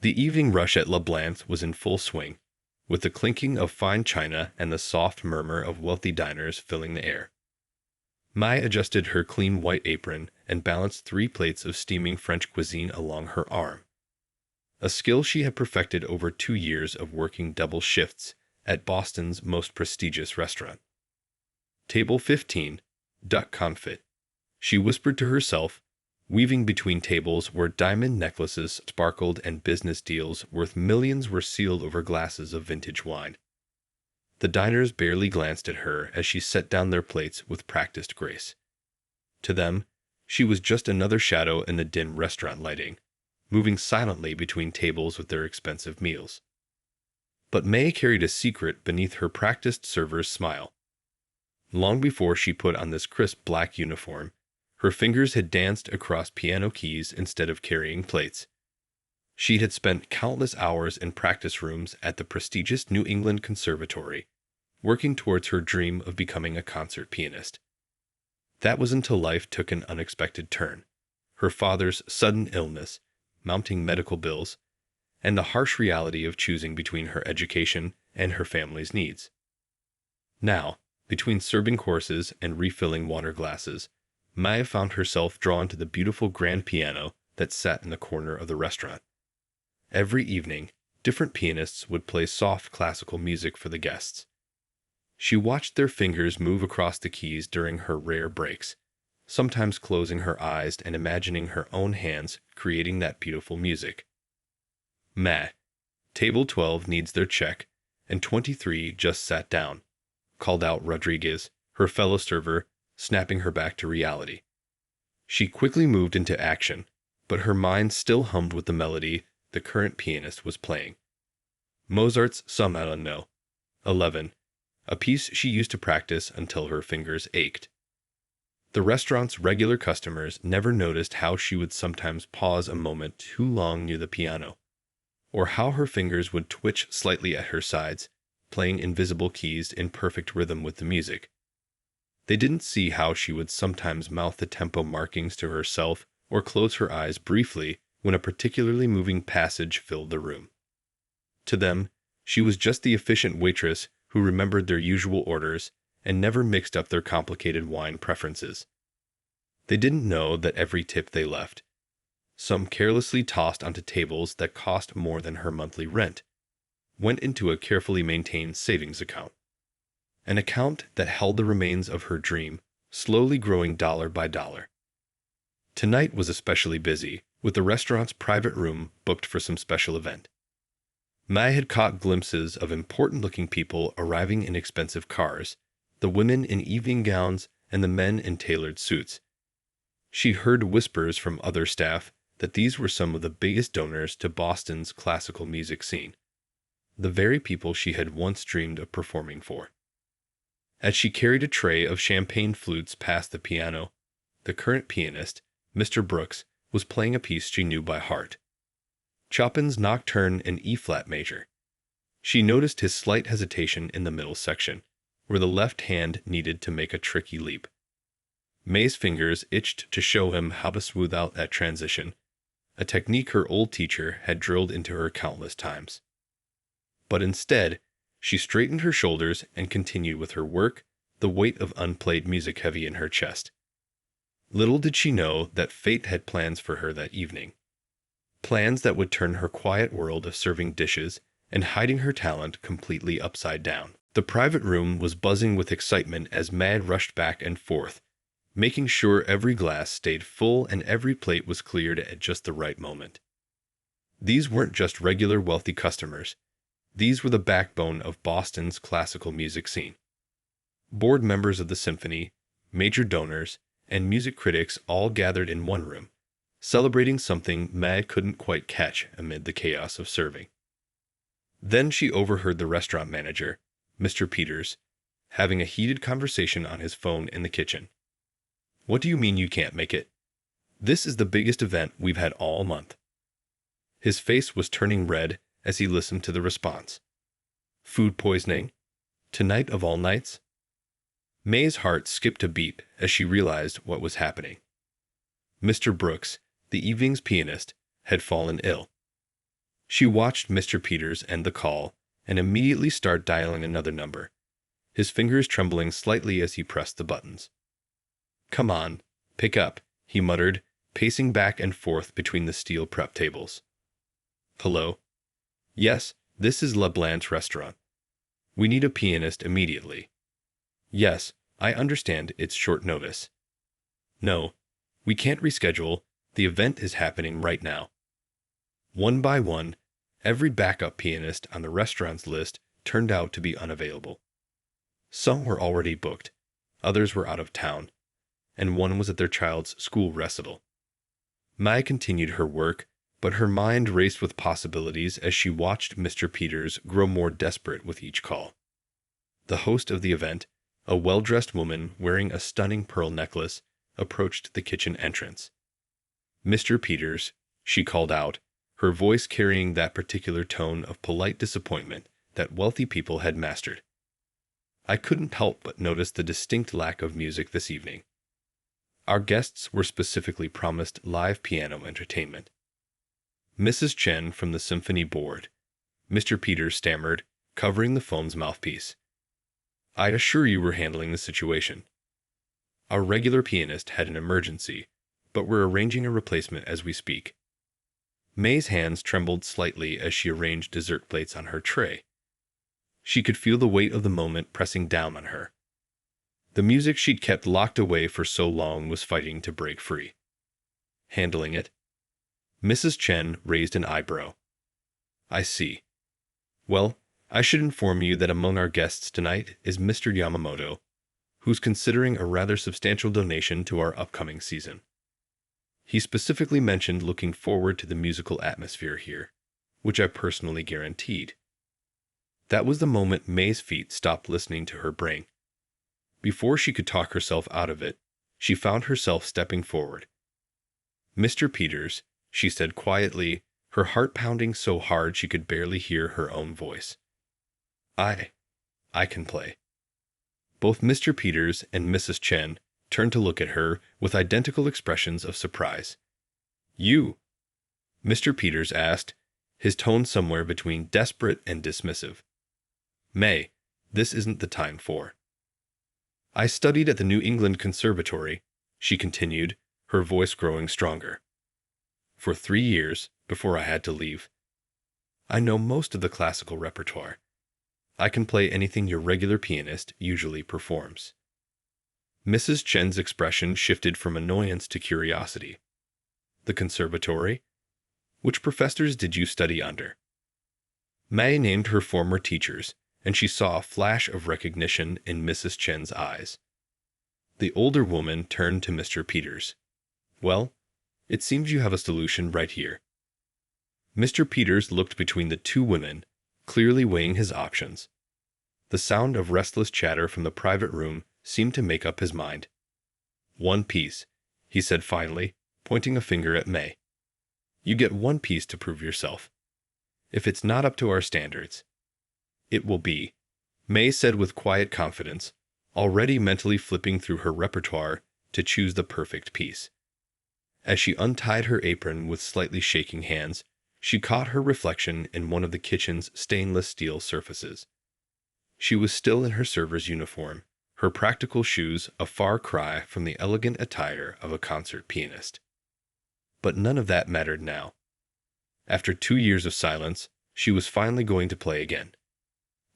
The evening rush at La Blanche was in full swing, with the clinking of fine china and the soft murmur of wealthy diners filling the air. Mai adjusted her clean white apron and balanced 3 plates of steaming French cuisine along her arm, a skill she had perfected over 2 years of working double shifts at Boston's most prestigious restaurant. Table 15, duck confit, she whispered to herself, weaving between tables where diamond necklaces sparkled and business deals worth millions were sealed over glasses of vintage wine. The diners barely glanced at her as she set down their plates with practiced grace. To them, she was just another shadow in the dim restaurant lighting, moving silently between tables with their expensive meals. But May carried a secret beneath her practiced server's smile. Long before she put on this crisp black uniform, her fingers had danced across piano keys instead of carrying plates. She had spent countless hours in practice rooms at the prestigious New England Conservatory, working towards her dream of becoming a concert pianist. That was until life took an unexpected turn. Her father's sudden illness, mounting medical bills, and the harsh reality of choosing between her education and her family's needs. Now, between serving courses and refilling water glasses, Maya found herself drawn to the beautiful grand piano that sat in the corner of the restaurant. Every evening, different pianists would play soft classical music for the guests. She watched their fingers move across the keys during her rare breaks, sometimes closing her eyes and imagining her own hands creating that beautiful music. Table 12 needs their check, and 23 just sat down, called out Rodriguez, her fellow server, snapping her back to reality. She quickly moved into action, but her mind still hummed with the melody the current pianist was playing. Mozart's Sonata No. 11, a piece she used to practice until her fingers ached. The restaurant's regular customers never noticed how she would sometimes pause a moment too long near the piano, or how her fingers would twitch slightly at her sides, playing invisible keys in perfect rhythm with the music. They didn't see how she would sometimes mouth the tempo markings to herself or close her eyes briefly when a particularly moving passage filled the room. To them, she was just the efficient waitress who remembered their usual orders and never mixed up their complicated wine preferences. They didn't know that every tip they left, some carelessly tossed onto tables that cost more than her monthly rent, went into a carefully maintained savings account. An account that held the remains of her dream, slowly growing dollar by dollar. Tonight was especially busy, with the restaurant's private room booked for some special event. Mai had caught glimpses of important-looking people arriving in expensive cars, the women in evening gowns and the men in tailored suits. She heard whispers from other staff that these were some of the biggest donors to Boston's classical music scene, the very people she had once dreamed of performing for. As she carried a tray of champagne flutes past the piano, the current pianist, Mr. Brooks, was playing a piece she knew by heart, Chopin's Nocturne in E-flat major. She noticed his slight hesitation in the middle section, where the left hand needed to make a tricky leap. May's fingers itched to show him how to smooth out that transition, a technique her old teacher had drilled into her countless times. But instead, she straightened her shoulders and continued with her work, the weight of unplayed music heavy in her chest. Little did she know that fate had plans for her that evening. Plans that would turn her quiet world of serving dishes and hiding her talent completely upside down. The private room was buzzing with excitement as Mad rushed back and forth, making sure every glass stayed full and every plate was cleared at just the right moment. These weren't just regular wealthy customers. These were the backbone of Boston's classical music scene. Board members of the symphony, major donors, and music critics all gathered in one room, celebrating something Mad couldn't quite catch amid the chaos of serving. Then she overheard the restaurant manager, Mr. Peters, having a heated conversation on his phone in the kitchen. "What do you mean you can't make it? This is the biggest event we've had all month." His face was turning red as he listened to the response. Food poisoning? Tonight of all nights? May's heart skipped a beat as she realized what was happening. Mr. Brooks, the evening's pianist, had fallen ill. She watched Mr. Peters end the call and immediately start dialing another number, his fingers trembling slightly as he pressed the buttons. "Come on, pick up," he muttered, pacing back and forth between the steel prep tables. "Hello? Yes, this is LeBlanc's restaurant. We need a pianist immediately. Yes, I understand it's short notice. No, we can't reschedule. The event is happening right now." One by one, every backup pianist on the restaurant's list turned out to be unavailable. Some were already booked, others were out of town, and one was at their child's school recital. Mai continued her work, but her mind raced with possibilities as she watched Mr. Peters grow more desperate with each call. The host of the event, a well-dressed woman wearing a stunning pearl necklace, approached the kitchen entrance. "Mr. Peters," she called out, her voice carrying that particular tone of polite disappointment that wealthy people had mastered. I couldn't help but notice the distinct lack of music this evening. Our guests were specifically promised live piano entertainment. "Mrs. Chen from the Symphony Board," Mr. Peters stammered, covering the phone's mouthpiece. "I'd assure you we're handling the situation. Our regular pianist had an emergency, but we're arranging a replacement as we speak." May's hands trembled slightly as she arranged dessert plates on her tray. She could feel the weight of the moment pressing down on her. The music she'd kept locked away for so long was fighting to break free. "Handling it?" Mrs. Chen raised an eyebrow. "I see. Well, I should inform you that among our guests tonight is Mr. Yamamoto, who's considering a rather substantial donation to our upcoming season. He specifically mentioned looking forward to the musical atmosphere here, which I personally guaranteed." That was the moment May's feet stopped listening to her brain. Before she could talk herself out of it, she found herself stepping forward. "Mr. Peters," she said quietly, her heart pounding so hard she could barely hear her own voice. I can play." Both Mr. Peters and Mrs. Chen turned to look at her with identical expressions of surprise. "You?" Mr. Peters asked, his tone somewhere between desperate and dismissive. "May, this isn't the time for." "I studied at the New England Conservatory," she continued, her voice growing stronger, "for 3 years before I had to leave. I know most of the classical repertoire. I can play anything your regular pianist usually performs." Mrs. Chen's expression shifted from annoyance to curiosity. "The conservatory? Which professors did you study under?" May named her former teachers, and she saw a flash of recognition in Mrs. Chen's eyes. The older woman turned to Mr. Peters. "Well, it seems you have a solution right here." Mr. Peters looked between the two women, clearly weighing his options. The sound of restless chatter from the private room seemed to make up his mind. "One piece," he said finally, pointing a finger at May. "You get one piece to prove yourself. If it's not up to our standards, it will be," May said with quiet confidence, already mentally flipping through her repertoire to choose the perfect piece. As she untied her apron with slightly shaking hands, she caught her reflection in one of the kitchen's stainless steel surfaces. She was still in her server's uniform, her practical shoes a far cry from the elegant attire of a concert pianist. But none of that mattered now. After 2 years of silence, she was finally going to play again.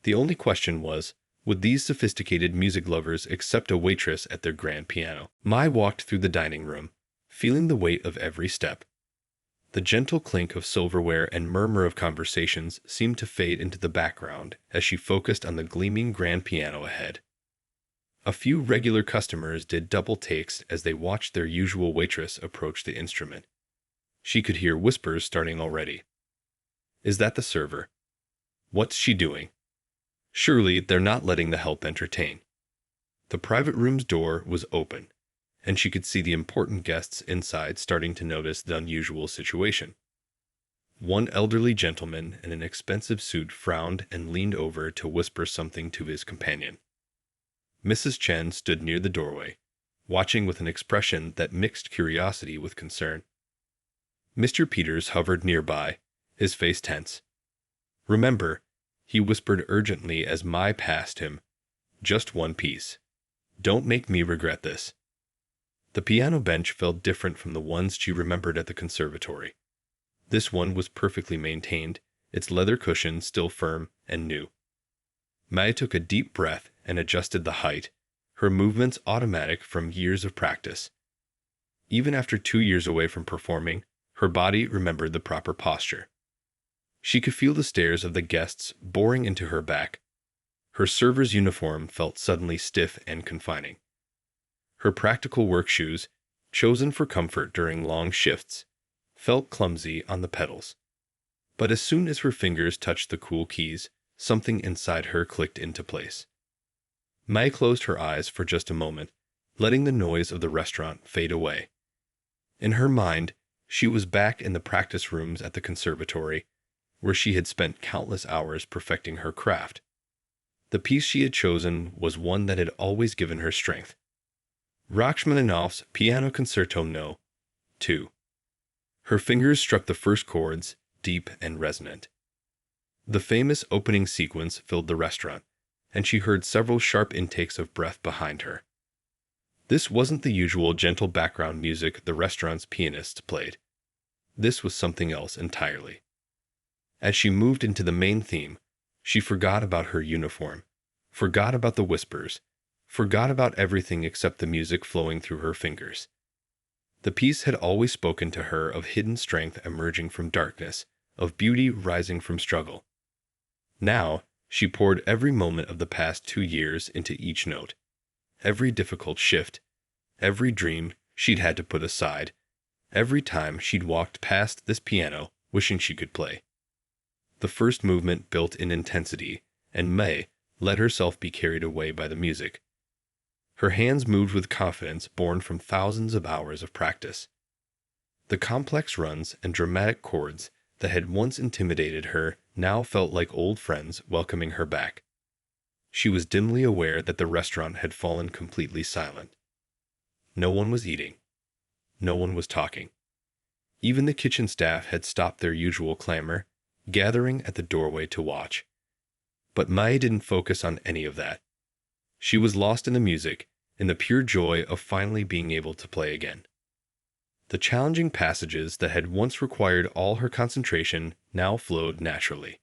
The only question was, would these sophisticated music lovers accept a waitress at their grand piano? Mai walked through the dining room, feeling the weight of every step. The gentle clink of silverware and murmur of conversations seemed to fade into the background as she focused on the gleaming grand piano ahead. A few regular customers did double takes as they watched their usual waitress approach the instrument. She could hear whispers starting already. "Is that the server? What's she doing? Surely they're not letting the help entertain." The private room's door was open, and she could see the important guests inside starting to notice the unusual situation. One elderly gentleman in an expensive suit frowned and leaned over to whisper something to his companion. Mrs. Chen stood near the doorway, watching with an expression that mixed curiosity with concern. Mr. Peters hovered nearby, his face tense. "Remember," he whispered urgently as Mai passed him, "just one piece. Don't make me regret this." The piano bench felt different from the ones she remembered at the conservatory. This one was perfectly maintained, its leather cushion still firm and new. Mai took a deep breath and adjusted the height, her movements automatic from years of practice. Even after 2 years away from performing, her body remembered the proper posture. She could feel the stares of the guests boring into her back. Her server's uniform felt suddenly stiff and confining. Her practical work shoes, chosen for comfort during long shifts, felt clumsy on the pedals. But as soon as her fingers touched the cool keys, something inside her clicked into place. Mai closed her eyes for just a moment, letting the noise of the restaurant fade away. In her mind, she was back in the practice rooms at the conservatory, where she had spent countless hours perfecting her craft. The piece she had chosen was one that had always given her strength. Rachmaninoff's Piano Concerto No. 2. Her fingers struck the first chords, deep and resonant. The famous opening sequence filled the restaurant, and she heard several sharp intakes of breath behind her. This wasn't the usual gentle background music the restaurant's pianists played. This was something else entirely. As she moved into the main theme, she forgot about her uniform, forgot about the whispers, forgot about everything except the music flowing through her fingers. The piece had always spoken to her of hidden strength emerging from darkness, of beauty rising from struggle. Now, she poured every moment of the past 2 years into each note. Every difficult shift, every dream she'd had to put aside, every time she'd walked past this piano wishing she could play. The first movement built in intensity, and Mai let herself be carried away by the music. Her hands moved with confidence born from thousands of hours of practice. The complex runs and dramatic chords that had once intimidated her now felt like old friends welcoming her back. She was dimly aware that the restaurant had fallen completely silent. No one was eating. No one was talking. Even the kitchen staff had stopped their usual clamor, gathering at the doorway to watch. But Mai didn't focus on any of that. She was lost in the music, in the pure joy of finally being able to play again. The challenging passages that had once required all her concentration now flowed naturally.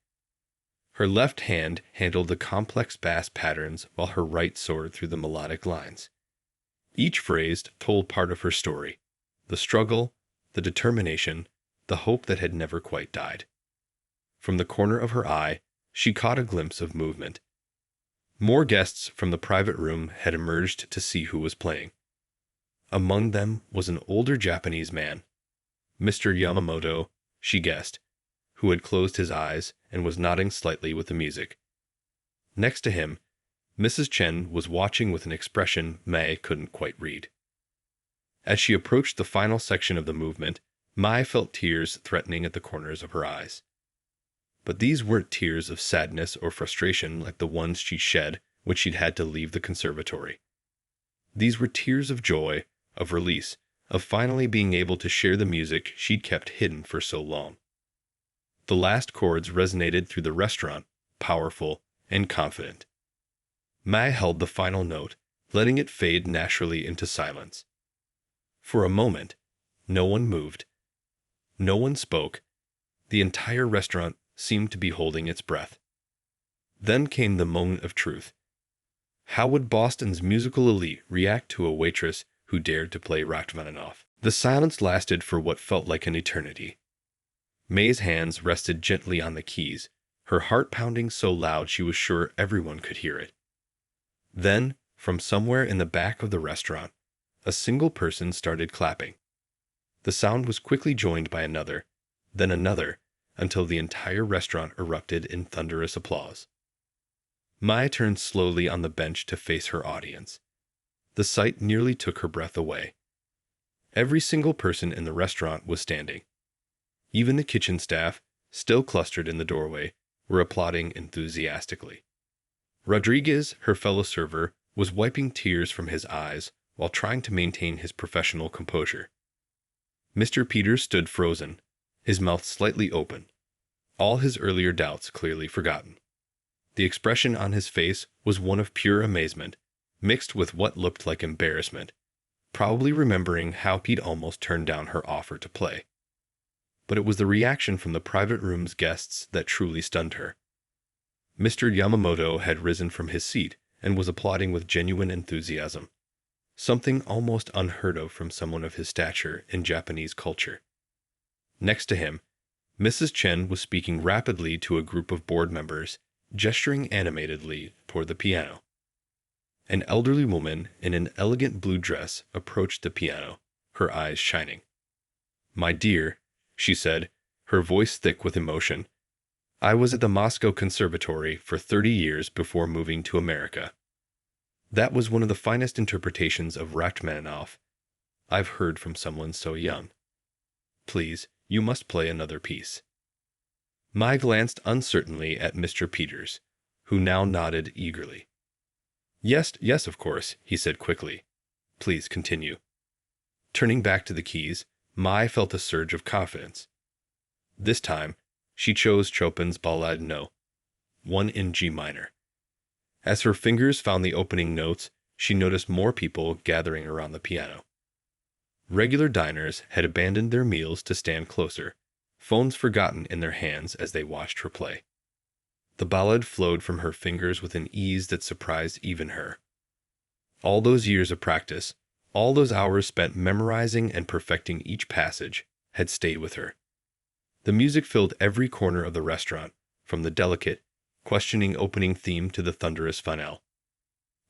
Her left hand handled the complex bass patterns while her right soared through the melodic lines. Each phrase told part of her story, the struggle, the determination, the hope that had never quite died. From the corner of her eye, she caught a glimpse of movement. More guests from the private room had emerged to see who was playing. Among them was an older Japanese man, Mr. Yamamoto, she guessed, who had closed his eyes and was nodding slightly with the music. Next to him, Mrs. Chen was watching with an expression Mai couldn't quite read. As she approached the final section of the movement, Mai felt tears threatening at the corners of her eyes. But these weren't tears of sadness or frustration like the ones she shed when she'd had to leave the conservatory. These were tears of joy, of release, of finally being able to share the music she'd kept hidden for so long. The last chords resonated through the restaurant, powerful and confident. Mai held the final note, letting it fade naturally into silence. For a moment, no one moved. No one spoke. The entire restaurant seemed to be holding its breath. Then came the moment of truth. How would Boston's musical elite react to a waitress who dared to play Rachmaninoff? The silence lasted for what felt like an eternity. Mai's hands rested gently on the keys, her heart pounding so loud she was sure everyone could hear it. Then, from somewhere in the back of the restaurant, a single person started clapping. The sound was quickly joined by another, then another, until the entire restaurant erupted in thunderous applause. Mai turned slowly on the bench to face her audience. The sight nearly took her breath away. Every single person in the restaurant was standing. Even the kitchen staff, still clustered in the doorway, were applauding enthusiastically. Rodriguez, her fellow server, was wiping tears from his eyes while trying to maintain his professional composure. Mr. Peters stood frozen, his mouth slightly open, all his earlier doubts clearly forgotten. The expression on his face was one of pure amazement, mixed with what looked like embarrassment, probably remembering how he'd almost turned down her offer to play. But it was the reaction from the private room's guests that truly stunned her. Mr. Yamamoto had risen from his seat and was applauding with genuine enthusiasm, something almost unheard of from someone of his stature in Japanese culture. Next to him, Mrs. Chen was speaking rapidly to a group of board members, gesturing animatedly toward the piano. An elderly woman in an elegant blue dress approached the piano, her eyes shining. "My dear," she said, her voice thick with emotion, "I was at the Moscow Conservatory for 30 years before moving to America. That was one of the finest interpretations of Rachmaninoff I've heard from someone so young. Please, you must play another piece." Mai glanced uncertainly at Mr. Peters, who now nodded eagerly. Yes, yes, of course," he said quickly. "Please continue." Turning back to the keys, Mai felt a surge of confidence. This time, she chose Chopin's Ballade No. 1 in G minor. As her fingers found the opening notes, she noticed more people gathering around the piano. Regular diners had abandoned their meals to stand closer, phones forgotten in their hands as they watched her play. The ballad flowed from her fingers with an ease that surprised even her. All those years of practice, all those hours spent memorizing and perfecting each passage, had stayed with her. The music filled every corner of the restaurant, from the delicate, questioning opening theme to the thunderous finale.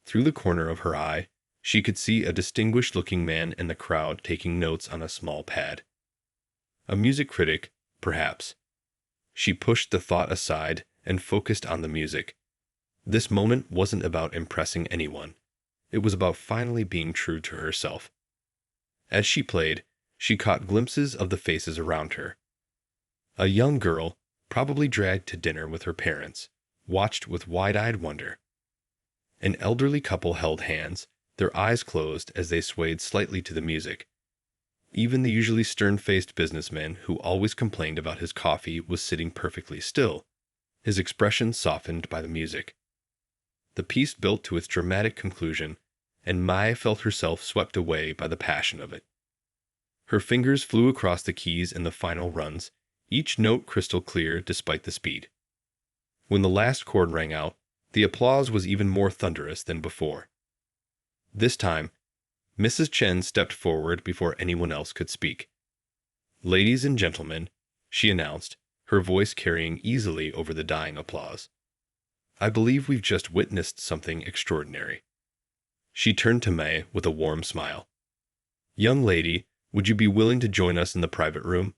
Through the corner of her eye, she could see a distinguished-looking man in the crowd taking notes on a small pad. A music critic, perhaps. She pushed the thought aside and focused on the music. This moment wasn't about impressing anyone. It was about finally being true to herself. As she played, she caught glimpses of the faces around her. A young girl, probably dragged to dinner with her parents, watched with wide-eyed wonder. An elderly couple held hands, their eyes closed as they swayed slightly to the music. Even the usually stern-faced businessman who always complained about his coffee was sitting perfectly still, his expression softened by the music. The piece built to its dramatic conclusion, and Mai felt herself swept away by the passion of it. Her fingers flew across the keys in the final runs, each note crystal clear despite the speed. When the last chord rang out, the applause was even more thunderous than before. This time, Mrs. Chen stepped forward before anyone else could speak. "Ladies and gentlemen," she announced, her voice carrying easily over the dying applause, "I believe we've just witnessed something extraordinary." She turned to May with a warm smile. "Young lady, would you be willing to join us in the private room?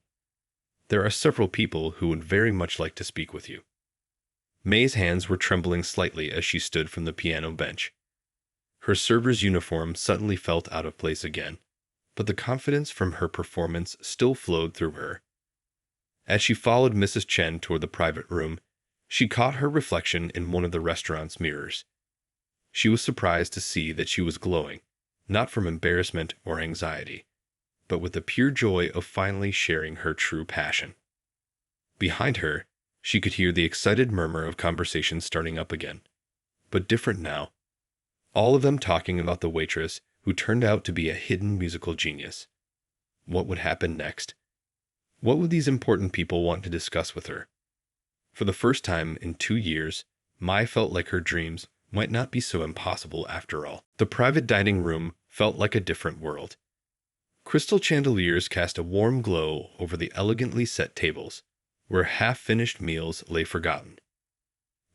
There are several people who would very much like to speak with you." May's hands were trembling slightly as she stood from the piano bench. Her server's uniform suddenly felt out of place again, but the confidence from her performance still flowed through her. As she followed Mrs. Chen toward the private room, she caught her reflection in one of the restaurant's mirrors. She was surprised to see that she was glowing, not from embarrassment or anxiety, but with the pure joy of finally sharing her true passion. Behind her, she could hear the excited murmur of conversation starting up again, but different now. All of them talking about the waitress who turned out to be a hidden musical genius. What would happen next? What would these important people want to discuss with her? For the first time in 2 years, Mai felt like her dreams might not be so impossible after all. The private dining room felt like a different world. Crystal chandeliers cast a warm glow over the elegantly set tables, where half-finished meals lay forgotten.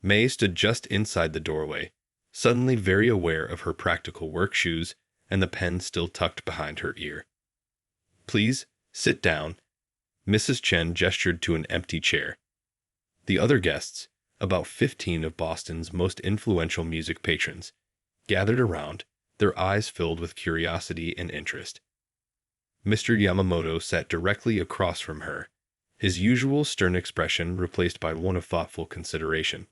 May stood just inside the doorway, suddenly very aware of her practical work shoes and the pen still tucked behind her ear. "Please, sit down." Mrs. Chen gestured to an empty chair. The other guests, about 15 of Boston's most influential music patrons, gathered around, their eyes filled with curiosity and interest. Mr. Yamamoto sat directly across from her, his usual stern expression replaced by one of thoughtful consideration.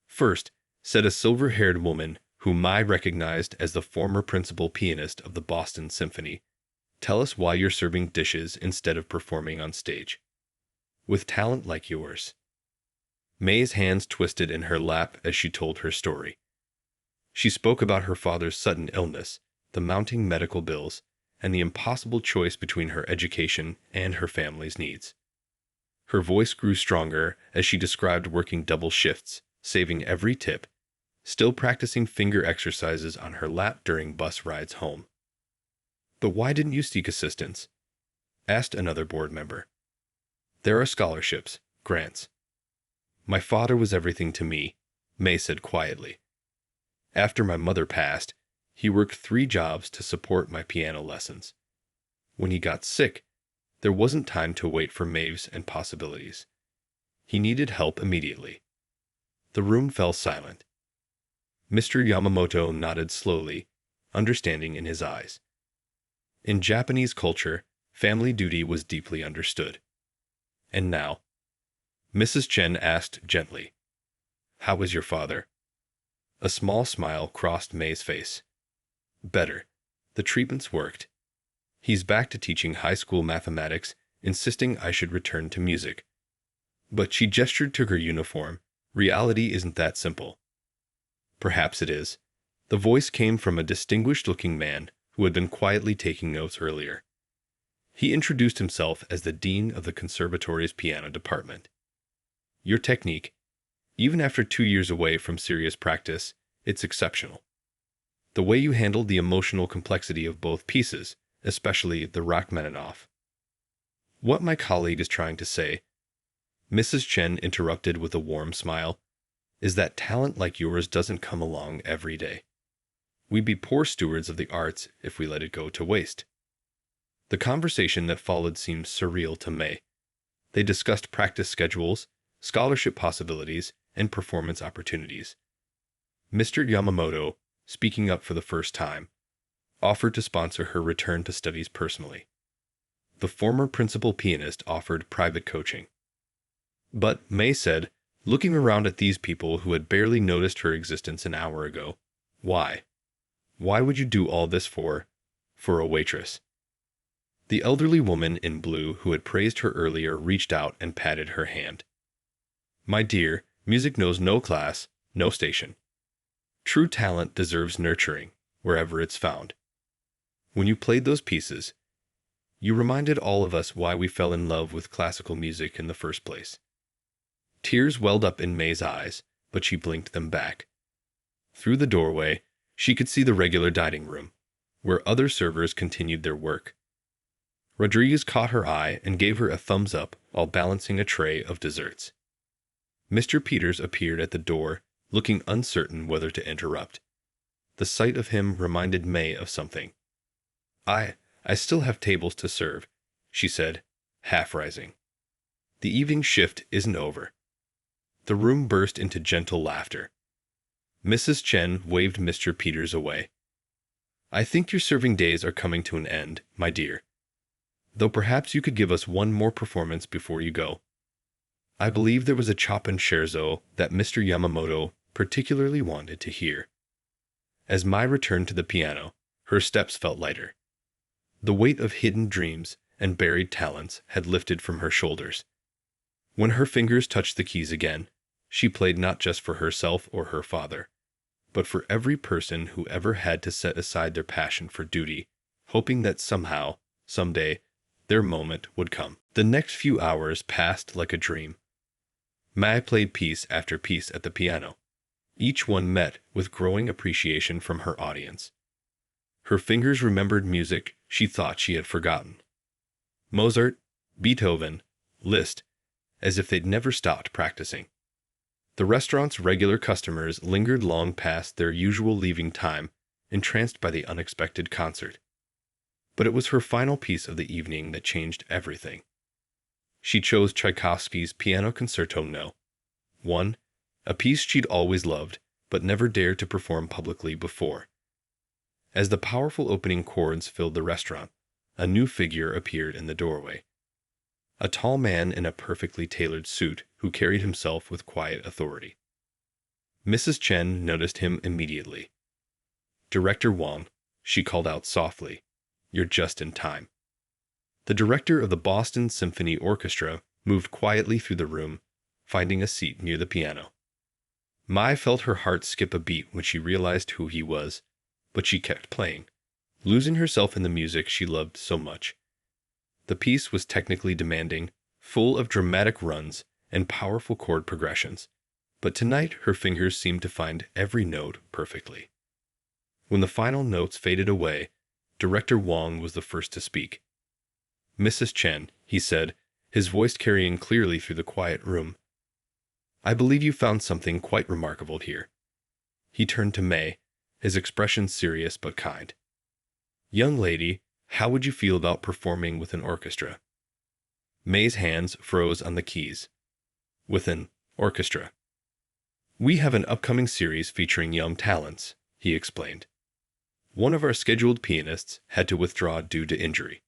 First, said a silver-haired woman whom Mai recognized as the former principal pianist of the Boston Symphony, "Tell us why you're serving dishes instead of performing on stage." with talent like yours. May's hands twisted in her lap as she told her story. She spoke about her father's sudden illness, the mounting medical bills, and the impossible choice between her education and her family's needs. Her voice grew stronger as she described working double shifts, saving every tip, still practicing finger exercises on her lap during bus rides home. "But why didn't you seek assistance?" asked another board member. "There are scholarships, grants." "My father was everything to me," May said quietly. "After my mother passed, he worked 3 jobs to support my piano lessons. When he got sick, there wasn't time to wait for Maves and possibilities. He needed help immediately." The room fell silent. Mr. Yamamoto nodded slowly, understanding in his eyes. In Japanese culture, family duty was deeply understood. "And now?" Mrs. Chen asked gently. "How is your father?" A small smile crossed May's face. "Better. The treatments worked. He's back to teaching high school mathematics, insisting I should return to music." But she gestured to her uniform. "Reality isn't that simple." "Perhaps it is." The voice came from a distinguished-looking man who had been quietly taking notes earlier. He introduced himself as the dean of the conservatory's piano department. "Your technique, even after 2 years away from serious practice, it's exceptional. The way you handled the emotional complexity of both pieces, especially the Rachmaninoff." "What my colleague is trying to say," Mrs. Chen interrupted with a warm smile, "is that talent like yours doesn't come along every day. We'd be poor stewards of the arts if we let it go to waste." The conversation that followed seemed surreal to May. They discussed practice schedules, scholarship possibilities, and performance opportunities. Mr. Yamamoto, speaking up for the first time, offered to sponsor her return to studies personally. The former principal pianist offered private coaching. But May said, looking around at these people who had barely noticed her existence an hour ago, "Why? Why would you do all this for a waitress?" The elderly woman in blue who had praised her earlier reached out and patted her hand. "My dear, music knows no class, no station. True talent deserves nurturing, wherever it's found. When you played those pieces, you reminded all of us why we fell in love with classical music in the first place." Tears welled up in May's eyes, but she blinked them back. Through the doorway, she could see the regular dining room, where other servers continued their work. Rodriguez caught her eye and gave her a thumbs up while balancing a tray of desserts. Mr. Peters appeared at the door, looking uncertain whether to interrupt. The sight of him reminded May of something. I still have tables to serve," she said, half rising. "The evening shift isn't over." The room burst into gentle laughter. Mrs. Chen waved Mr. Peters away. "I think your serving days are coming to an end, my dear. Though perhaps you could give us one more performance before you go. I believe there was a Chopin scherzo that Mr. Yamamoto particularly wanted to hear." As Mai returned to the piano, her steps felt lighter. The weight of hidden dreams and buried talents had lifted from her shoulders. When her fingers touched the keys again, she played not just for herself or her father, but for every person who ever had to set aside their passion for duty, hoping that somehow, someday, their moment would come. The next few hours passed like a dream. Mai played piece after piece at the piano. Each one met with growing appreciation from her audience. Her fingers remembered music she thought she had forgotten. Mozart, Beethoven, Liszt, as if they'd never stopped practicing. The restaurant's regular customers lingered long past their usual leaving time, entranced by the unexpected concert. But it was her final piece of the evening that changed everything. She chose Tchaikovsky's Piano Concerto No. 1, a piece she'd always loved, but never dared to perform publicly before. As the powerful opening chords filled the restaurant, a new figure appeared in the doorway. A tall man in a perfectly tailored suit who carried himself with quiet authority. Mrs. Chen noticed him immediately. "Director Wang," she called out softly, "you're just in time." The director of the Boston Symphony Orchestra moved quietly through the room, finding a seat near the piano. Mai felt her heart skip a beat when she realized who he was, but she kept playing, losing herself in the music she loved so much. The piece was technically demanding, full of dramatic runs and powerful chord progressions, but tonight her fingers seemed to find every note perfectly. When the final notes faded away, Director Wong was the first to speak. "Mrs. Chen," he said, his voice carrying clearly through the quiet room, "I believe you found something quite remarkable here." He turned to May, his expression serious but kind. "Young lady, how would you feel about performing with an orchestra?" May's hands froze on the keys. "With an orchestra. We have an upcoming series featuring young talents," he explained. "One of our scheduled pianists had to withdraw due to injury.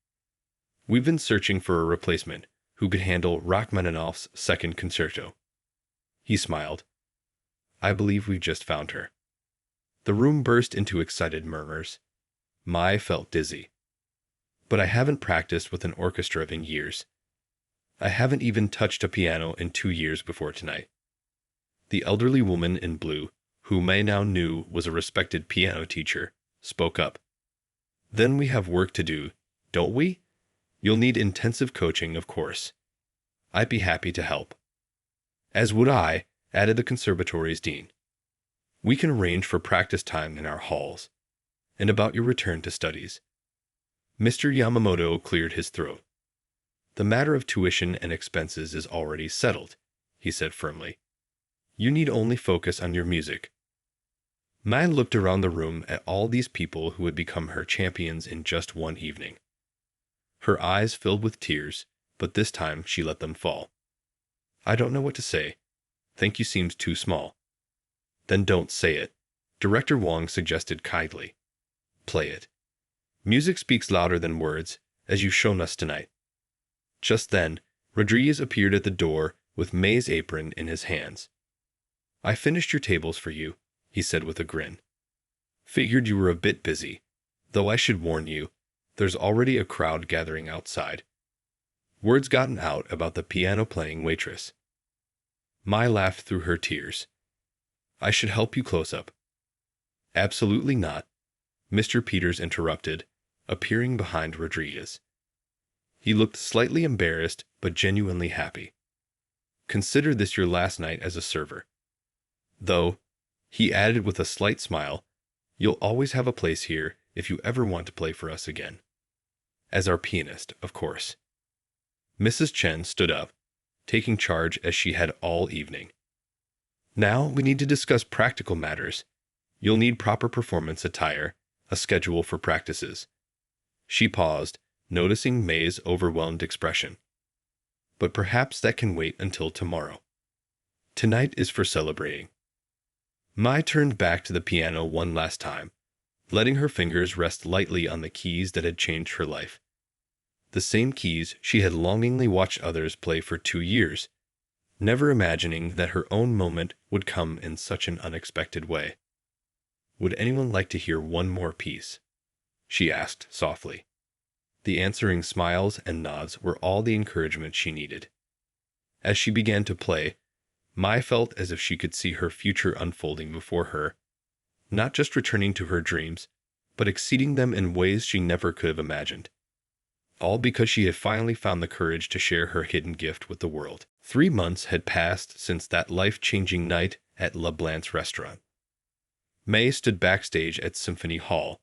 We've been searching for a replacement who could handle Rachmaninoff's second concerto." He smiled. "I believe we've just found her." The room burst into excited murmurs. Mai felt dizzy. "But I haven't practiced with an orchestra in years. I haven't even touched a piano in 2 years before tonight." The elderly woman in blue, who May now knew was a respected piano teacher, spoke up. "Then we have work to do, don't we? You'll need intensive coaching, of course. I'd be happy to help." "As would I," added the conservatory's dean. "We can arrange for practice time in our halls. And about your return to studies." Mr. Yamamoto cleared his throat. "The matter of tuition and expenses is already settled," he said firmly. "You need only focus on your music." Mai looked around the room at all these people who had become her champions in just one evening. Her eyes filled with tears, but this time she let them fall. "I don't know what to say. Thank you seems too small." "Then don't say it," Director Wong suggested kindly. "Play it. Music speaks louder than words, as you've shown us tonight." Just then, Rodriguez appeared at the door with May's apron in his hands. "I finished your tables for you," he said with a grin. "Figured you were a bit busy, though I should warn you, there's already a crowd gathering outside. Word's gotten out about the piano-playing waitress." Mai laughed through her tears. "I should help you close up." "Absolutely not," Mr. Peters interrupted, appearing behind Rodriguez. He looked slightly embarrassed but genuinely happy. "Consider this your last night as a server. Though," he added with a slight smile, "you'll always have a place here if you ever want to play for us again. As our pianist, of course." Mrs. Chen stood up, taking charge as she had all evening. "Now we need to discuss practical matters. You'll need proper performance attire, a schedule for practices." She paused, noticing May's overwhelmed expression. "But perhaps that can wait until tomorrow. Tonight is for celebrating." Mai turned back to the piano one last time, letting her fingers rest lightly on the keys that had changed her life. The same keys she had longingly watched others play for 2 years, never imagining that her own moment would come in such an unexpected way. "Would anyone like to hear one more piece?" she asked softly. The answering smiles and nods were all the encouragement she needed. As she began to play, Mai felt as if she could see her future unfolding before her, not just returning to her dreams, but exceeding them in ways she never could have imagined. All because she had finally found the courage to share her hidden gift with the world. 3 months had passed since that life-changing night at Le Blanc's restaurant. May stood backstage at Symphony Hall,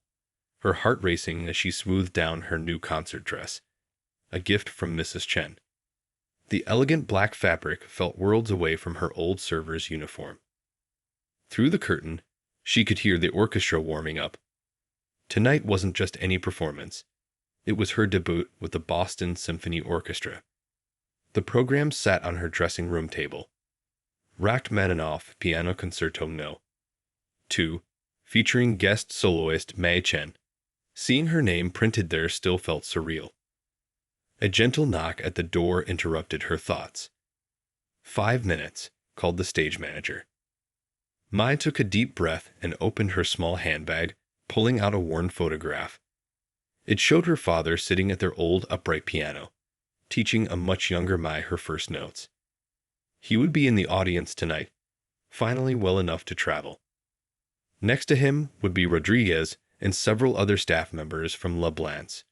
her heart racing as she smoothed down her new concert dress, a gift from Mrs. Chen. The elegant black fabric felt worlds away from her old server's uniform. Through the curtain, she could hear the orchestra warming up. Tonight wasn't just any performance. It was her debut with the Boston Symphony Orchestra. The program sat on her dressing room table. Rachmaninoff Piano Concerto No. 2, featuring guest soloist May Chen. Seeing her name printed there still felt surreal. A gentle knock at the door interrupted her thoughts. 5 minutes, called the stage manager. Mai took a deep breath and opened her small handbag, pulling out a worn photograph. It showed her father sitting at their old upright piano, teaching a much younger Mai her first notes. He would be in the audience tonight, finally well enough to travel. Next to him would be Rodriguez and several other staff members from La Blance,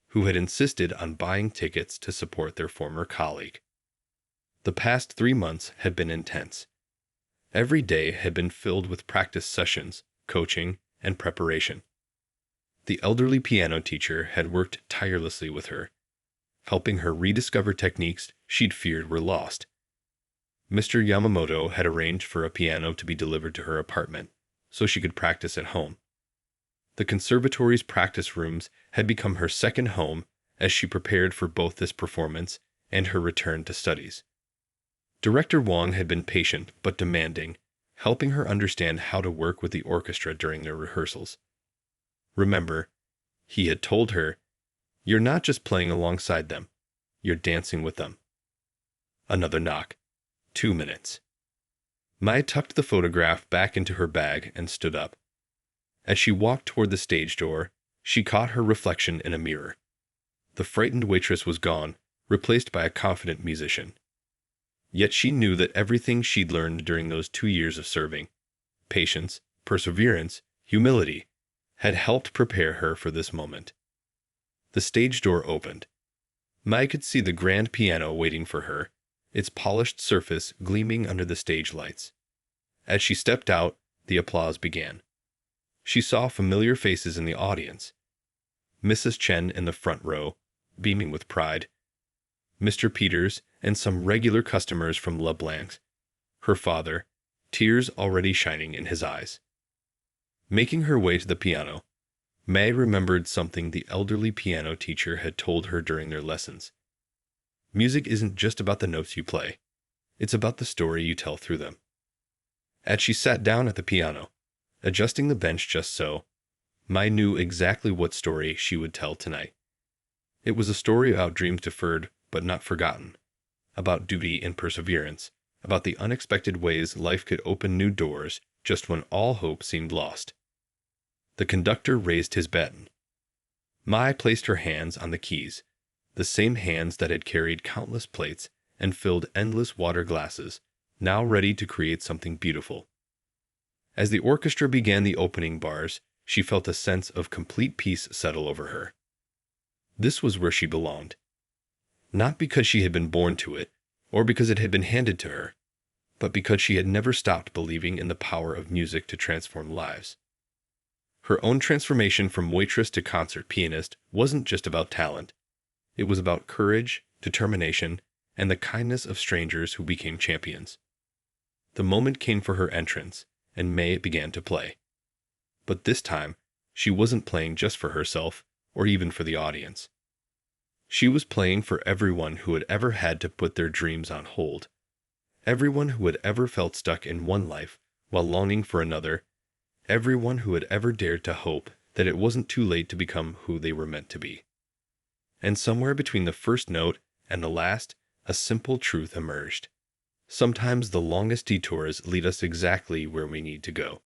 who had insisted on buying tickets to support their former colleague. The past 3 months had been intense. Every day had been filled with practice sessions, coaching, and preparation. The elderly piano teacher had worked tirelessly with her, helping her rediscover techniques she'd feared were lost. Mr. Yamamoto had arranged for a piano to be delivered to her apartment, so she could practice at home. The conservatory's practice rooms had become her second home as she prepared for both this performance and her return to studies. Director Wong had been patient but demanding, helping her understand how to work with the orchestra during their rehearsals. Remember, he had told her, "You're not just playing alongside them, you're dancing with them." Another knock. 2 minutes. Mai tucked the photograph back into her bag and stood up. As she walked toward the stage door, she caught her reflection in a mirror. The frightened waitress was gone, replaced by a confident musician. Yet she knew that everything she'd learned during those 2 years of serving, patience, perseverance, humility, had helped prepare her for this moment. The stage door opened. Mai could see the grand piano waiting for her, its polished surface gleaming under the stage lights. As she stepped out, the applause began. She saw familiar faces in the audience. Mrs. Chen in the front row, beaming with pride. Mr. Peters and some regular customers from La Blanche. Her father, tears already shining in his eyes. Making her way to the piano, Mai remembered something the elderly piano teacher had told her during their lessons. Music isn't just about the notes you play. It's about the story you tell through them. As she sat down at the piano, adjusting the bench just so, Mai knew exactly what story she would tell tonight. It was a story about dreams deferred but not forgotten, about duty and perseverance, about the unexpected ways life could open new doors just when all hope seemed lost. The conductor raised his baton. Mai placed her hands on the keys, the same hands that had carried countless plates and filled endless water glasses, now ready to create something beautiful. As the orchestra began the opening bars, she felt a sense of complete peace settle over her. This was where she belonged. Not because she had been born to it, or because it had been handed to her, but because she had never stopped believing in the power of music to transform lives. Her own transformation from waitress to concert pianist wasn't just about talent. It was about courage, determination, and the kindness of strangers who became champions. The moment came for her entrance, and Mai began to play. But this time, she wasn't playing just for herself, or even for the audience. She was playing for everyone who had ever had to put their dreams on hold. Everyone who had ever felt stuck in one life while longing for another. Everyone who had ever dared to hope that it wasn't too late to become who they were meant to be. And somewhere between the first note and the last, a simple truth emerged. Sometimes the longest detours lead us exactly where we need to go.